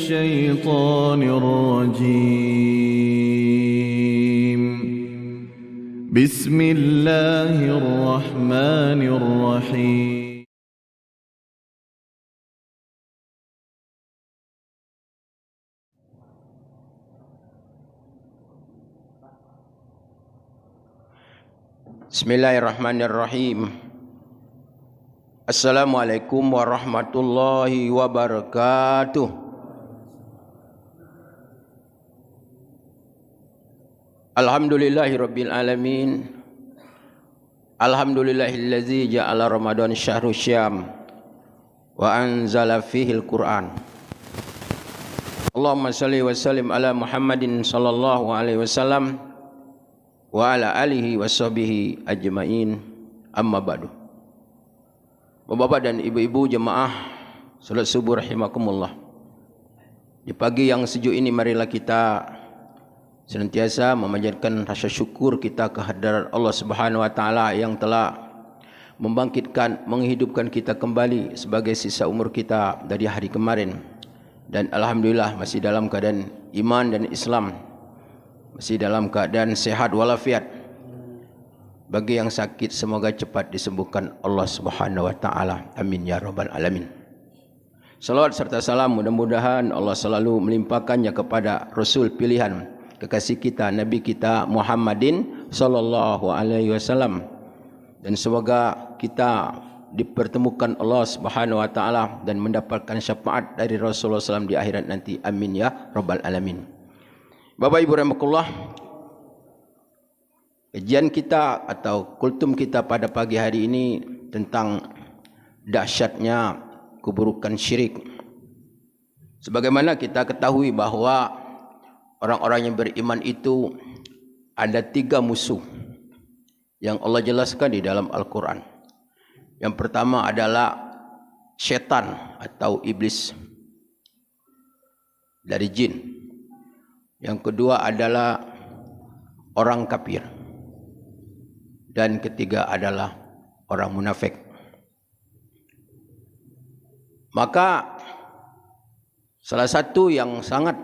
الشيطان الرجيم. بسم الله الرحمن الرحيم. Bismillahirrahmanirrahim. Assalamualaikum warahmatullahi wabarakatuh. Alhamdulillahirabbil alamin. Alhamdulillahillazi ja'ala Ramadan syahrul syam wa anzala fihil Qur'an. Allahumma shalli wa sallim ala Muhammadin sallallahu alaihi wasallam wa ala alihi wa sahbihi ajma'in, amma ba'du. Bapak-bapak dan ibu-ibu jemaah salat subuh rahimakumullah. Di pagi yang sejuk ini marilah kita senantiasa memanjatkan rasa syukur kita kehadirat Allah Subhanahu wa taala yang telah membangkitkan, menghidupkan kita kembali sebagai sisa umur kita dari hari kemarin, dan alhamdulillah masih dalam keadaan iman dan Islam, masih dalam keadaan sehat walafiat. Bagi yang sakit semoga cepat disembuhkan Allah Subhanahu wa taala. Amin ya rabbal alamin. Salawat serta salam mudah-mudahan Allah selalu melimpahkannya kepada Rasul pilihan kekasih kita, Nabi kita Muhammadin sallallahu alaihi wasallam, dan semoga kita dipertemukan Allah Subhanahu wa taala dan mendapatkan syafaat dari Rasulullah SAW di akhirat nanti. Amin ya rabbal alamin. Bapak Ibu rahimakumullah, kajian kita atau kultum kita pada pagi hari ini tentang dahsyatnya keburukan syirik. Sebagaimana kita ketahui bahwa orang-orang yang beriman itu ada 3 musuh yang Allah jelaskan di dalam Al-Quran. Yang pertama adalah syaitan atau iblis dari jin. Yang kedua adalah orang kafir. Dan ketiga adalah orang munafik. Maka salah satu yang sangat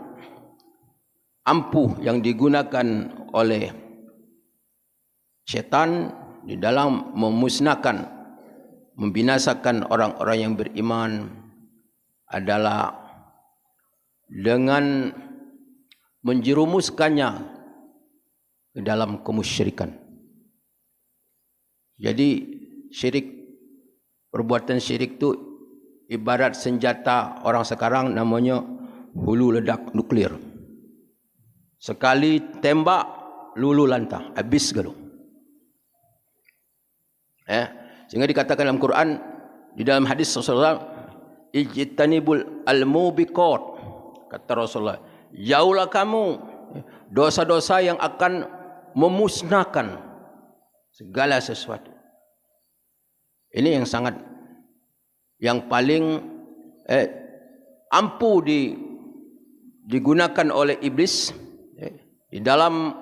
ampuh yang digunakan oleh syaitan di dalam memusnahkan, membinasakan orang-orang yang beriman adalah dengan menjerumuskannya ke dalam kemusyrikan. Jadi syirik, perbuatan syirik itu ibarat senjata orang sekarang namanya hulu ledak nuklir. Sekali tembak lulu lantah, habis galuh. Sehingga dikatakan dalam Quran, di dalam hadis Rasulullah, ijtanibul al-mubiqat, kata Rasulullah, jauhlah kamu dosa-dosa yang akan memusnahkan segala sesuatu. Ini yang sangat, yang paling ampuh digunakan oleh iblis di dalam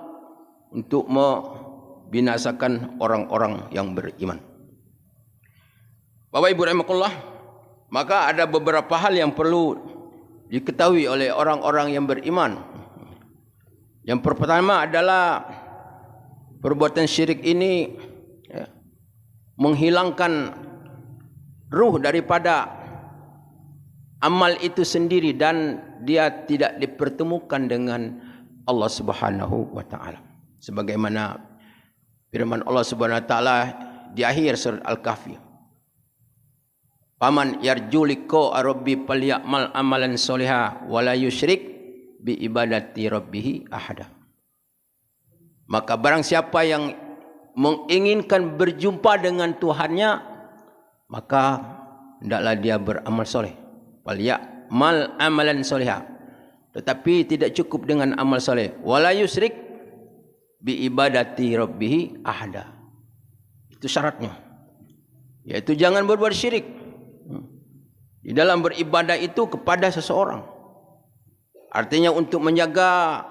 untuk membinasakan orang-orang yang beriman. Bapak Ibu rahimakumullah, maka ada beberapa hal yang perlu diketahui oleh orang-orang yang beriman. Yang pertama adalah perbuatan syirik ini menghilangkan ruh daripada amal itu sendiri, dan dia tidak dipertemukan dengan Allah Subhanahu wa taala. Sebagaimana firman Allah Subhanahu wa taala di akhir surat Al-Kahfi, "Faman yarju liqa rabbi falyamal amalan sholiha wa la yusyrik bi ibadati rabbih ahada." Maka barang siapa yang menginginkan berjumpa dengan Tuhannya, maka hendaklah dia beramal soleh. Falyamal amalan sholiha. Tetapi tidak cukup dengan amal soleh. Wala yusyrik bi ibadati rabbih ahada. Itu syaratnya. Yaitu jangan berbuat syirik di dalam beribadah itu kepada seseorang. Artinya untuk menjaga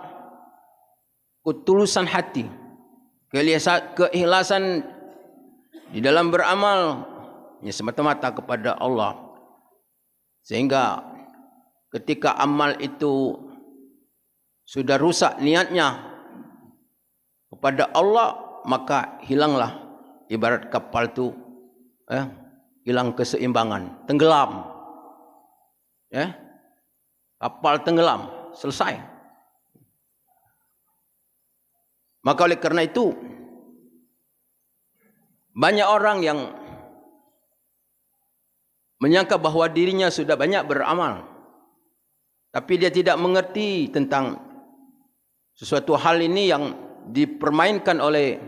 ketulusan hati, keikhlasan di dalam beramal semata-mata kepada Allah, sehingga ketika amal itu sudah rusak niatnya kepada Allah, maka hilanglah, ibarat kapal tu hilang keseimbangan, tenggelam. Kapal tenggelam, selesai. Maka oleh kerana itu, banyak orang yang menyangka bahawa dirinya sudah banyak beramal, tapi dia tidak mengerti tentang sesuatu hal ini yang dipermainkan oleh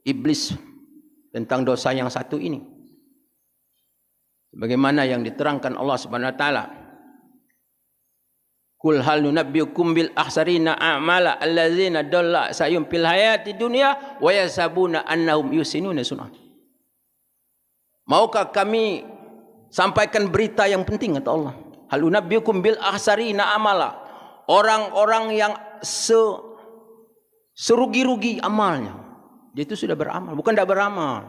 iblis tentang dosa yang satu ini. Sebagaimana yang diterangkan Allah Subhanahu wa taala, Qul hal nunabbiukum bil akhsarina a'mala allazina dalla sa'yum fil hayati dunya wa yasabuna annahum yusinuna sun'ah. Maukah kami sampaikan berita yang penting, kata Allah. Hal nunabbiukum bil akhsarina a'mala, orang-orang yang serugi-rugi amalnya. Dia itu sudah beramal, bukan tidak beramal,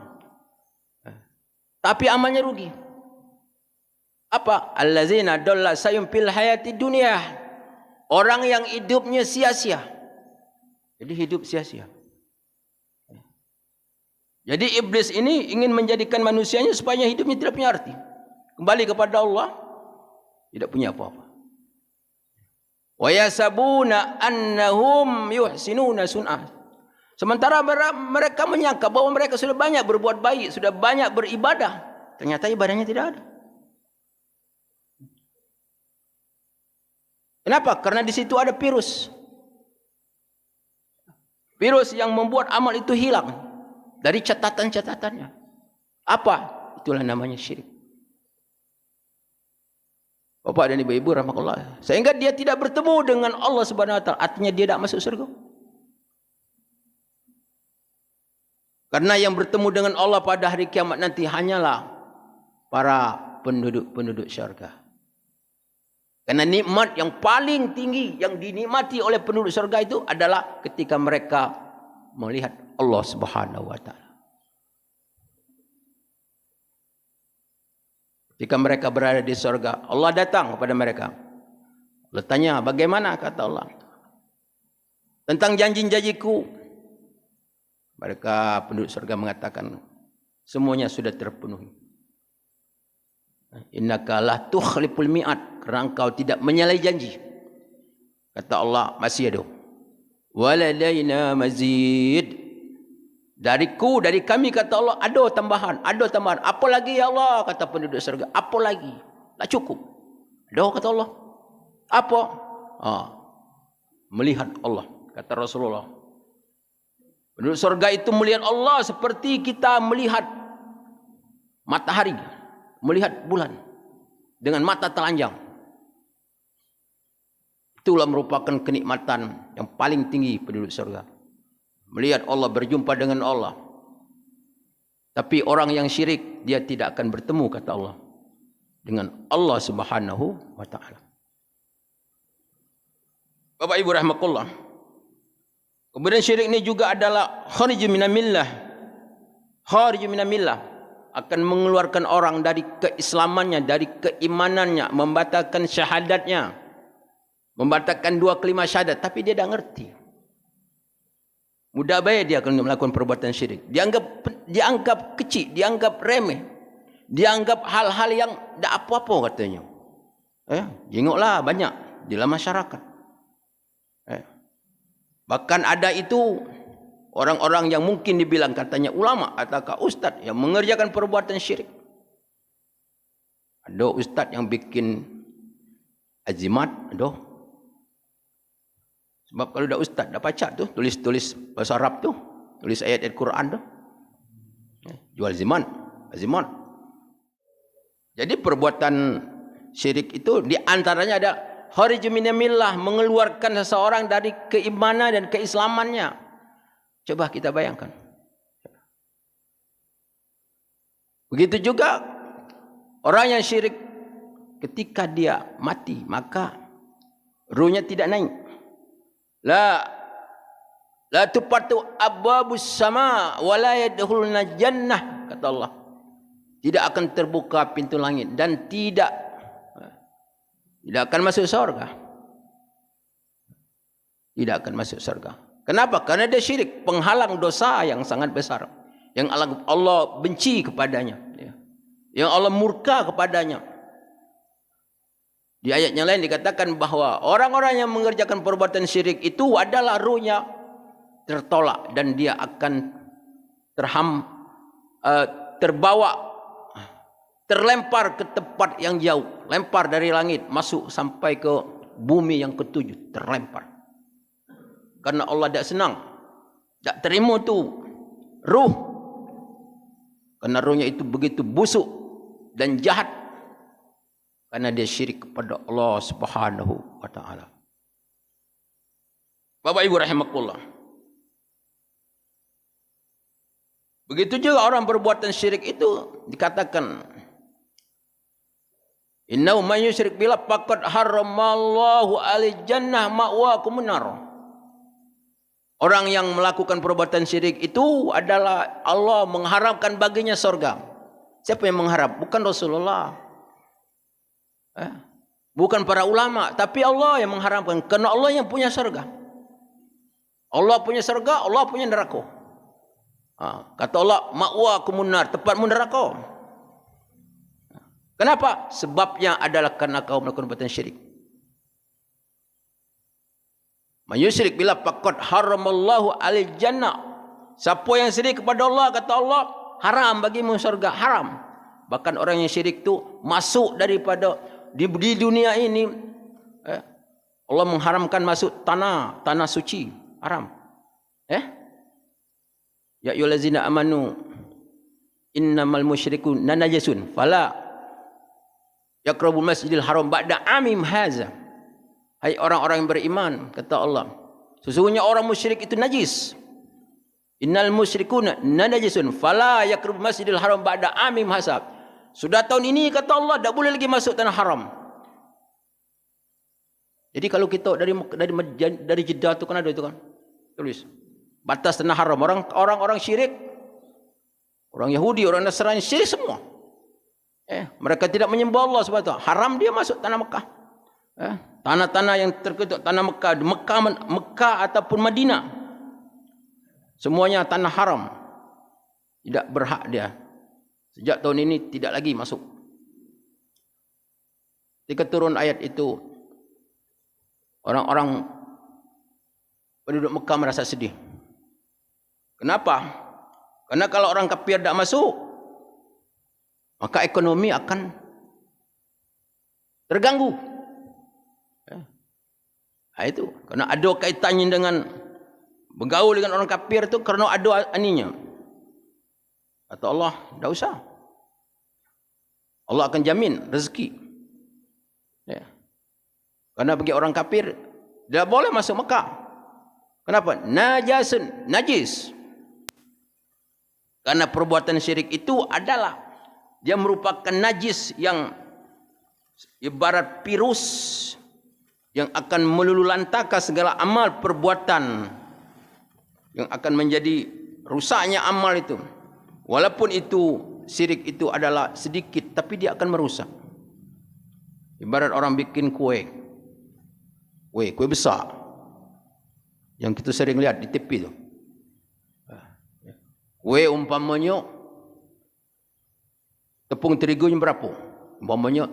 tapi amalnya rugi. Apa? Allazina dalla sa'yum fil hayati dunya, orang yang hidupnya sia-sia. Jadi hidup sia-sia. Jadi iblis ini ingin menjadikan manusianya supaya hidupnya tidak punya arti. Kembali kepada Allah, tidak punya apa-apa. Wa yasabuna annahum yuhsinuna sun'ah. Sementara mereka menyangka bahwa mereka sudah banyak berbuat baik, sudah banyak beribadah. Ternyata ibadahnya tidak ada. Kenapa? Karena di situ ada virus. Virus yang membuat amal itu hilang dari catatan-catatannya. Apa? Itulah namanya syirik. Bapak dan ibu-ibu rahmatullah, sehingga dia tidak bertemu dengan Allah Subhanahu wa taala, artinya dia tidak masuk surga. Karena yang bertemu dengan Allah pada hari kiamat nanti hanyalah para penduduk-penduduk syurga. Karena nikmat yang paling tinggi yang dinikmati oleh penduduk surga itu adalah ketika mereka melihat Allah Subhanahu wa taala. Ketika mereka berada di surga, Allah datang kepada mereka. Allah tanya, bagaimana, kata Allah, tentang janji-janjiku? Mereka penduduk surga mengatakan, semuanya sudah terpenuhi. Innaka la tukhliful mi'ad, kerana engkau tidak menyalahi janji. Kata Allah, masih ada. Waladaina mazid, dariku, dari kami, kata Allah, ada tambahan, ada tambahan. Apa lagi ya Allah, kata penduduk surga, apa lagi? Tak cukup. Ada, kata Allah. Apa? Melihat Allah, kata Rasulullah. Penduduk surga itu melihat Allah seperti kita melihat matahari, melihat bulan dengan mata telanjang. Itulah merupakan kenikmatan yang paling tinggi penduduk surga. Melihat Allah, berjumpa dengan Allah. Tapi orang yang syirik, dia tidak akan bertemu, kata Allah, dengan Allah Subhanahu wa taala. Bapak Ibu rahmatullah, kemudian syirik ini juga adalah kharij minamillah. Kharij minamillah, akan mengeluarkan orang dari keislamannya, dari keimanannya, membatalkan syahadatnya, membatalkan dua kalimat syahadat, tapi dia tidak ngerti. Mudah baik dia akan melakukan perbuatan syirik. Dianggap kecil, dianggap remeh, dianggap hal-hal yang tidak apa-apa katanya. Jengoklah banyak di dalam masyarakat. Bahkan ada itu orang-orang yang mungkin dibilang katanya ulama ataukah ustaz yang mengerjakan perbuatan syirik. Ada ustaz yang bikin azimat, ada. Sebab kalau dah ustaz dah pacak tu, tulis-tulis bahasa Arab tu, tulis ayat-ayat Quran tu, jual azimat. Jadi perbuatan syirik itu di antaranya ada kharij minamillah, mengeluarkan seseorang dari keimanan dan keislamannya. Coba kita bayangkan. Begitu juga orang yang syirik, ketika dia mati maka ruhnya tidak naik. La tupatu abwabus sama wa la yadkhuluna jannah, kata Allah. Tidak akan terbuka pintu langit dan tidak tidak akan masuk surga. Tidak akan masuk surga. Kenapa? Karena dia syirik, penghalang dosa yang sangat besar, yang Allah benci kepadanya, yang Allah murka kepadanya. Di ayat yang lain dikatakan bahwa orang-orang yang mengerjakan perbuatan syirik itu adalah ruhnya tertolak dan dia akan terbawa, terlempar ke tempat yang jauh, lempar dari langit masuk sampai ke bumi yang ketujuh, terlempar. Karena Allah tidak senang, tidak terima tu ruh, karena ruhnya itu begitu busuk dan jahat, karena dia syirik kepada Allah Subhanahu wa taala. Bapak Ibu rahimakumullah. Begitu juga orang perbuatan syirik itu dikatakan, innahu may yusyrik billah faqad harramallahu alaihi jannah ma'wakumun nar. Orang yang melakukan perbuatan syirik itu adalah Allah mengharamkan baginya surga. Siapa yang mengharap? Bukan Rasulullah, bukan para ulama, tapi Allah yang mengharamkan. Karena Allah yang punya surga. Allah punya surga, Allah punya neraka. Kata Allah, ma'wakumun nar, tempatmu neraka. Kenapa? Sebabnya adalah karena kau melakukan perbuatan syirik. Mayyusyrik bila faqad haramallahu alaihi jannah. Siapa yang syirik kepada Allah, kata Allah, haram bagimu surga, haram. Bahkan orang yang syirik tu masuk daripada di dunia ini, Allah mengharamkan masuk tanah suci, haram. Ya ayyuhallazina amanu innamal musyrikun najasun fala yaqrabul masjidil haram ba'da amim haza. Hai orang-orang yang beriman, kata Allah, sesungguhnya orang musyrik itu najis. Innal musyrikuna najasun fala yaqrabul masjidil haram ba'da amim haza. Sudah tahun ini, kata Allah, tak boleh lagi masuk tanah haram. Jadi kalau kita dari Jeddah tu kan ada itu kan, tulis batas tanah haram. Orang syirik, orang Yahudi, orang Nasrani syirik semua. Mereka tidak menyembah Allah SWT. Haram dia masuk tanah Mekah. Tanah-tanah yang terketuk, tanah Mekah ataupun Madinah, semuanya tanah haram. Tidak berhak dia. Sejak tahun ini tidak lagi masuk. Ketika turun ayat itu, orang-orang penduduk Mekah merasa sedih. Kenapa? Karena kalau orang kafir tidak masuk, maka ekonomi akan terganggu. Itu karena ada kaitannya dengan bergaul dengan orang kafir itu, karena ada aninya. Kata Allah, tidak usah. Allah akan jamin rezeki. Karena bagi orang kafir tidak boleh masuk Mekah. Kenapa? Najasun, najis. Karena perbuatan syirik itu adalah dia merupakan najis yang ibarat virus yang akan meluluhlantahkan segala amal perbuatan, yang akan menjadi rusaknya amal itu. Walaupun itu syirik itu adalah sedikit, tapi dia akan merusak. Ibarat orang bikin kue besar yang kita sering lihat di TV itu. Kue umpamanya tepung terigunya berapa? Umpamanya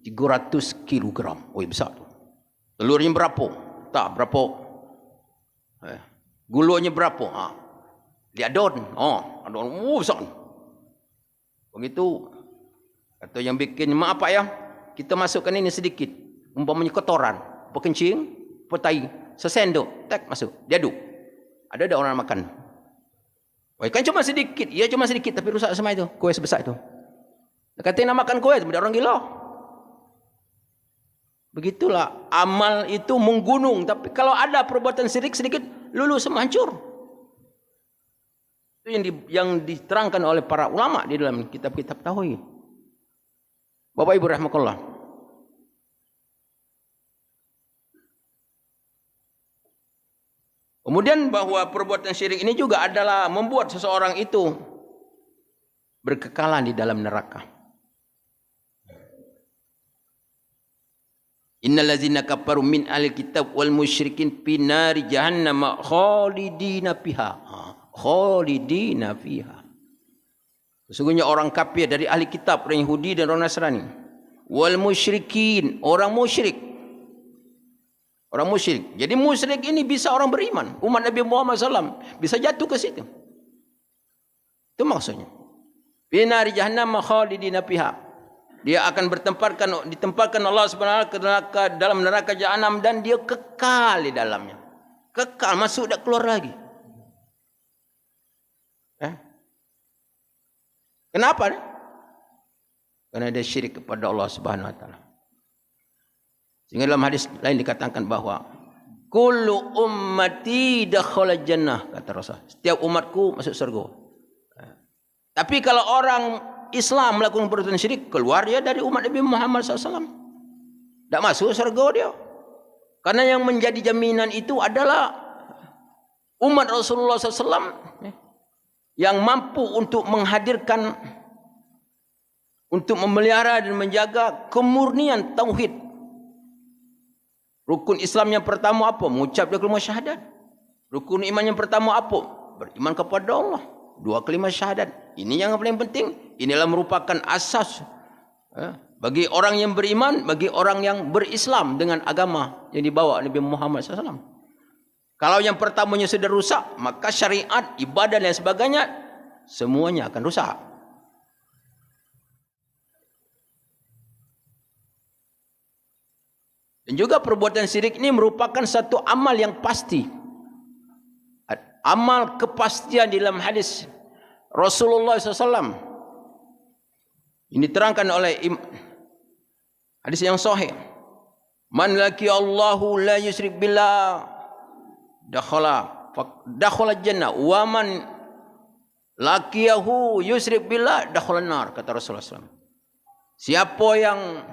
300 kilogram, kue besar tu. Telurnya berapa? Tak berapa. Gulanya berapa? Lihat adon. Adon besar. Begitu. Kata yang bikin, maaf Pak ya, kita masukkan ini sedikit. Umpamanya kotoran, pekencing, petai, sesendok, tek masuk, diaduk. Ada orang makan. Wah, kan cuma sedikit. Ya cuma sedikit, tapi rusak semua itu. Kue sebesar itu. Katanya nak makan kue, tidak orang gila. Begitulah amal itu menggunung, tapi kalau ada perbuatan syirik sedikit, lulu semua hancur. Itu yang diterangkan oleh para ulama di dalam kitab-kitab tauhid. Bapak Ibu rahimakumullah. Kemudian bahwa perbuatan syirik ini juga adalah membuat seseorang itu berkekalan di dalam neraka. Innal ladzina kafaru min ahli kitab wal musyrikin fi nari jahannam khalidina fiha. Khalidina fiha. Sesungguhnya orang kafir dari ahli kitab, orang Yahudi dan orang Nasrani, wal musyrikin, orang musyrik. Orang musyrik. Jadi musyrik ini bisa orang beriman. Umat Nabi Muhammad SAW bisa jatuh ke situ. Itu maksudnya. Fi nari jahannam khalidina fiha. Dia akan ditempatkan Allah Subhanahu wa taala dalam neraka jahanam dan dia kekal di dalamnya. Kekal, masuk tak keluar lagi. Kenapa? Karena dia syirik kepada Allah Subhanahu wa taala. Sehingga dalam hadis lain dikatakan bahwa kullu ummati dakhala jannah, kata Rasul. Setiap umatku masuk surga. Tapi kalau orang Islam melakukan perbuatan syirik, keluar dia dari umat Nabi Muhammad SAW. Tak masuk surga dia. Karena yang menjadi jaminan itu adalah umat Rasulullah SAW yang mampu untuk menghadirkan, untuk memelihara dan menjaga kemurnian tauhid. Rukun Islam yang pertama apa? Mengucap dua kalimah syahadat. Rukun iman yang pertama apa? Beriman kepada Allah. Dua kalimah syahadat. Ini yang paling penting. Inilah merupakan asas bagi orang yang beriman, bagi orang yang berislam dengan agama yang dibawa Nabi Muhammad SAW. Kalau yang pertamanya sudah rusak, maka syariat, ibadah dan sebagainya semuanya akan rusak. Dan juga perbuatan syirik ini merupakan satu amal yang pasti. Amal kepastian dalam hadis Rasulullah SAW. Ini diterangkan oleh hadis yang sahih. Man laki Allahu la yusyrik billah dakhala jannah wa man laqiyahu yusyrik billah dakhala nar, kata Rasulullah SAW. Siapa yang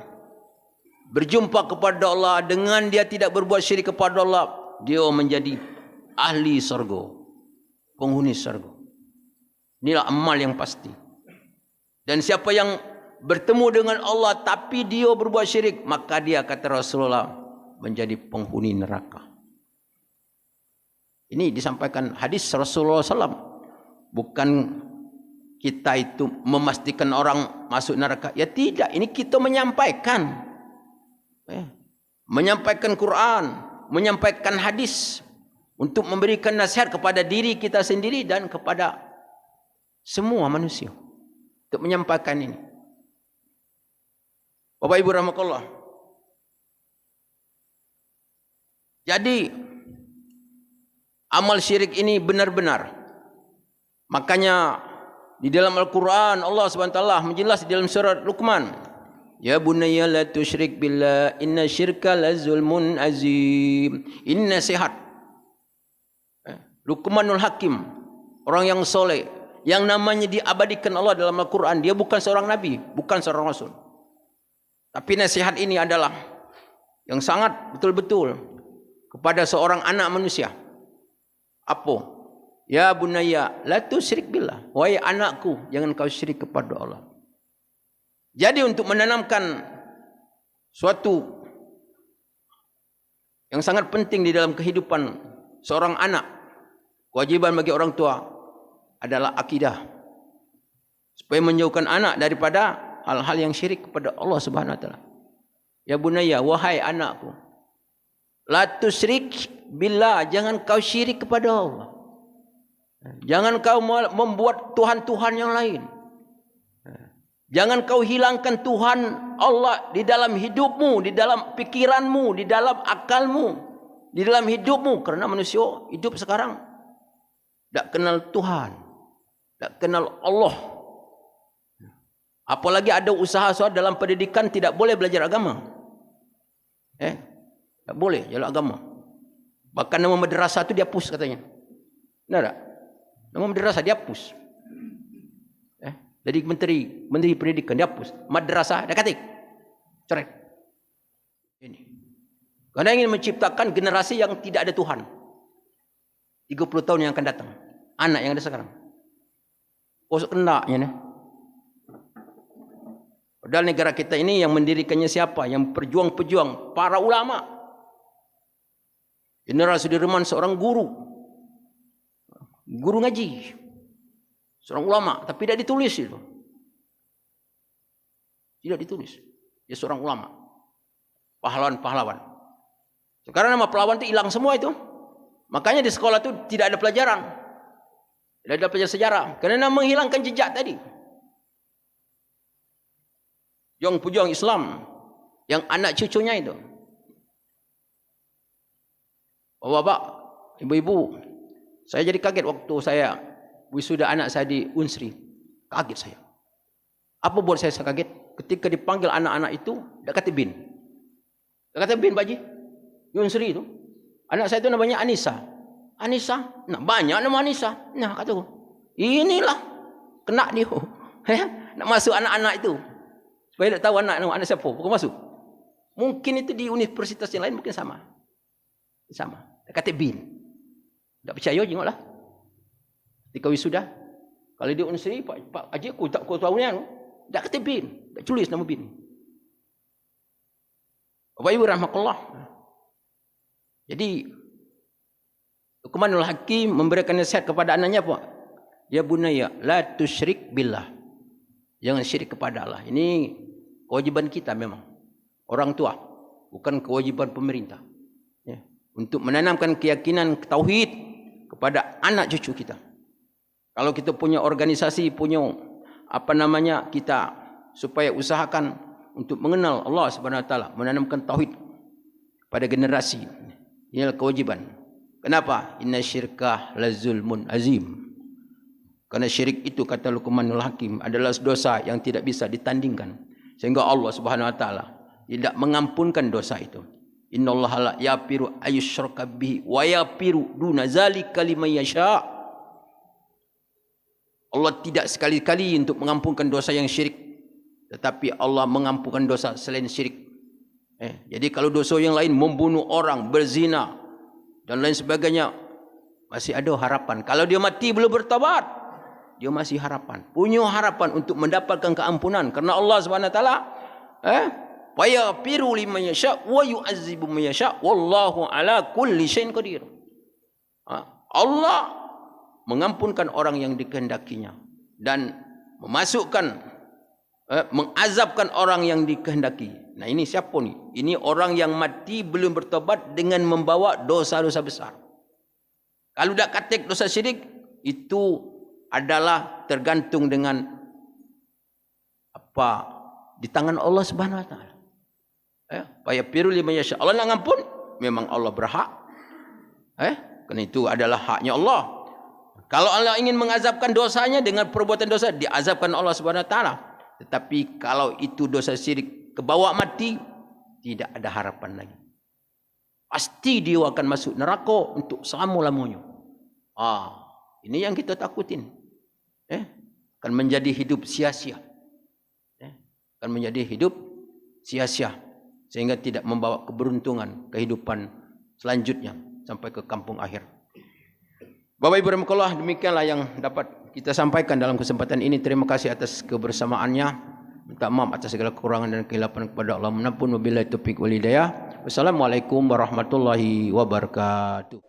berjumpa kepada Allah dengan dia tidak berbuat syirik kepada Allah, dia menjadi ahli surga, penghuni surga. Inilah amal yang pasti. Dan siapa yang bertemu dengan Allah tapi dia berbuat syirik, maka dia, kata Rasulullah, menjadi penghuni neraka. Ini disampaikan hadis Rasulullah SAW. Bukan kita itu memastikan orang masuk neraka. Ya tidak, ini kita menyampaikan. Menyampaikan Quran, menyampaikan hadis untuk memberikan nasihat kepada diri kita sendiri dan kepada semua manusia. Untuk menyampaikan ini. Bapak Ibu rahmatullah. Jadi amal syirik ini benar-benar. Makanya di dalam Al-Quran Allah SWT menjelaskan di dalam surat Luqman, ya bunayya la tusyrik billah inna syirka la zulmun azim. Ini nasihat Luqmanul Hakim, orang yang soleh, yang namanya diabadikan Allah dalam Al-Quran. Dia bukan seorang nabi, bukan seorang rasul. Tapi nasihat ini adalah yang sangat betul-betul kepada seorang anak manusia. Apa? Ya bunayya la tusyrik billah. Wahai anakku, jangan kau syirik kepada Allah. Jadi untuk menanamkan suatu yang sangat penting di dalam kehidupan seorang anak, kewajiban bagi orang tua adalah akidah, supaya menjauhkan anak daripada hal-hal yang syirik kepada Allah Subhanahu wa taala. Ya bunayya, wahai anakku, la tusyrik billah, jangan kau syirik kepada Allah. Jangan kau membuat tuhan-tuhan yang lain. Jangan kau hilangkan Tuhan Allah di dalam hidupmu, di dalam pikiranmu, di dalam akalmu, di dalam hidupmu. Karena manusia hidup sekarang tak kenal Tuhan, tak kenal Allah. Apalagi ada usaha dalam pendidikan tidak boleh belajar agama. Tak boleh belajar agama. Bahkan nama madrasah itu dihapus katanya. Benar tak? Nama madrasah dihapus. Jadi menteri pendidikan dihapus. Madrasah dah katik. Coret. Ini. Karena ingin menciptakan generasi yang tidak ada Tuhan. 30 tahun yang akan datang. Anak yang ada sekarang. Kosok kendaknya ni. Padahal negara kita ini yang mendirikannya siapa? Yang pejuang-pejuang, para ulama. Jenderal Sudirman seorang guru ngaji, seorang ulama, tapi tidak ditulis itu. Tidak ditulis. Dia seorang ulama, pahlawan-pahlawan. Sekarang nama pahlawan itu hilang semua itu. Makanya di sekolah itu tidak ada pelajaran, tidak ada pelajaran sejarah, karena menghilangkan jejak tadi. Yang pejuang Islam, yang anak cucunya itu. Bapak, ibu-ibu, saya jadi kaget waktu saya wisuda anak saya di Unsri. Kaget saya. Apa buat saya kaget? Ketika dipanggil anak-anak itu, dia kata bin. Dia kata bin, Pak Haji. Di Unsri itu. Anak saya itu namanya Anissa. Anissa? Nah, banyak nama Anissa. Nah, kataku, inilah kena dia. Nak masuk anak-anak itu. Supaya tidak tahu anak siapa. Bukan masuk. Mungkin itu di universitas yang lain mungkin sama. Sama. Dia kata bin. Tak percaya tengoklah. Ketika wisuda, kalau dia Unsri, Pak Haji aku tak tahu ni. Dia kata bin. Dia tulis nama bin. Bapak Ibu rahmatullah. Jadi Luqmanul Hakim memberikan nasihat kepada anaknya apa? Ya bunayya, la tusyrik billah. Jangan syirik kepada Allah. Ini kewajiban kita memang. Orang tua, bukan kewajiban pemerintah. Ya. Untuk menanamkan keyakinan tauhid kepada anak cucu kita. Kalau kita punya organisasi, punya kita supaya usahakan untuk mengenal Allah Subhanahu wa taala, menanamkan tauhid pada generasi. Inilah kewajiban. Kenapa? Inna syirkah lazulmun azim. Karena syirik itu kata Luqmanul Hakim adalah dosa yang tidak bisa ditandingkan. Sehingga Allah Subhanahu wa taala tidak mengampunkan dosa itu. Innallaha la yaghfiru ayyushraka bihi wa yaghfiru duna zalika liman yasha. Allah tidak sekali-kali untuk mengampunkan dosa yang syirik, tetapi Allah mengampunkan dosa selain syirik. Jadi kalau dosa yang lain, membunuh orang, berzina dan lain sebagainya, masih ada harapan. Kalau dia mati belum bertaubat, dia masih harapan. Punya harapan untuk mendapatkan keampunan karena Allah Subhanahu wa taala wa yaghfiru liman yasha wa yu'azzibu man yasha wallahu ala kulli syai'in qadir. Allah mengampunkan orang yang dikehendakinya dan mengazabkan orang yang dikehendaki. Nah, ini siapa ni? Ini orang yang mati belum bertobat dengan membawa dosa-dosa besar. Kalau dah katek dosa syirik, itu adalah tergantung dengan di tangan Allah Subhanahu wa taala. Paya piru liman yasha. Allah nak ngampun, memang Allah berhak. Kerana itu adalah haknya Allah. Kalau Allah ingin mengazabkan dosanya dengan perbuatan dosa, diazabkan Allah Subhanahu wa taala. Tetapi kalau itu dosa syirik kebawa mati, tidak ada harapan lagi. Pasti dia akan masuk neraka untuk selama-lamanya. Ini yang kita takutin. Akan menjadi hidup sia-sia. Akan menjadi hidup sia-sia. Sehingga tidak membawa keberuntungan kehidupan selanjutnya sampai ke kampung akhir. Bapak Ibu rahmatullah, demikianlah yang dapat kita sampaikan dalam kesempatan ini. Terima kasih atas kebersamaannya. Minta maaf atas segala kekurangan dan kehilapan kepada Allah. Wabillahi taufiq wal hidayah. Wassalamualaikum warahmatullahi wabarakatuh.